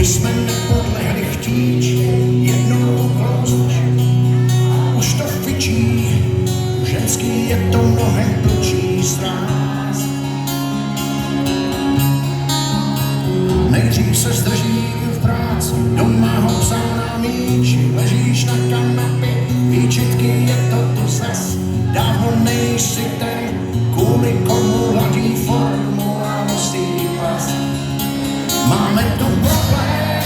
jsme nepodlehli chtít jednou uklouznout. Už to fičí, ženský je to mnohem plčí stráz. Nejdřív se zdržím v práci, doma ho vzal na míči, ležíš na kanapě, výčitky je to tu zas. Dávno nejsi ten, kvůli komu ladí formulářský pas. Máme tu problém,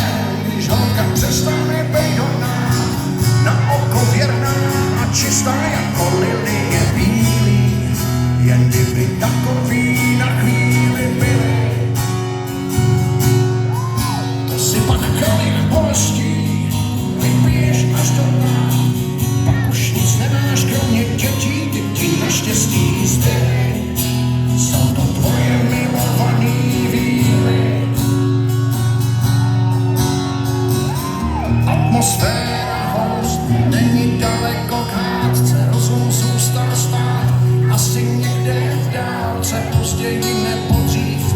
když holka přestane být hodná, na oko věrná a čistá jako lilie bílý. Jen kdyby takový na chvíli byly, to si pak kalich bolestí vypiješ až do dna. Pak už nic nemáš kromě dětí, ty ti naštěstí zbyly. Jsou to tvoje milovaný víly. Atmosféra host není daleko k hádce, rozum zůstal stát asi někde v dálce, později nebo dřív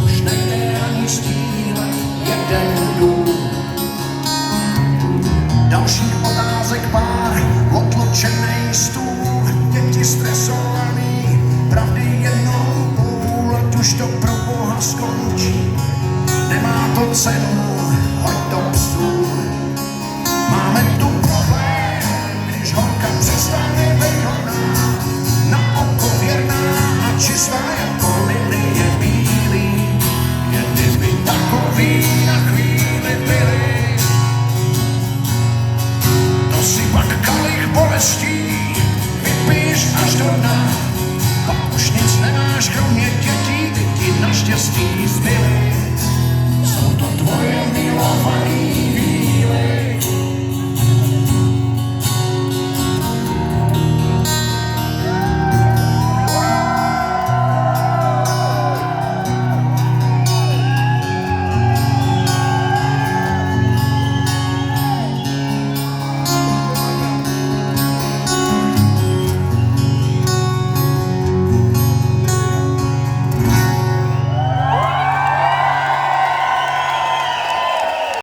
už nejde ani stílet jeden dům. Dalších otázek pár, odločenej stůl, děti stresovaný, pravdy jednou půl, ať už to pro Boha skončí, nemá to cenu, hoď to psů. Máme tu problém, když holka přestane být hodná, na oko věrná a čistá jako lilie bílý. Jen kdyby takový na chvíli byly, to si pak kalich bolestí vypiješ až do dna. Pak už nic nemáš kromě dětí, ty ti naštěstí zbyly.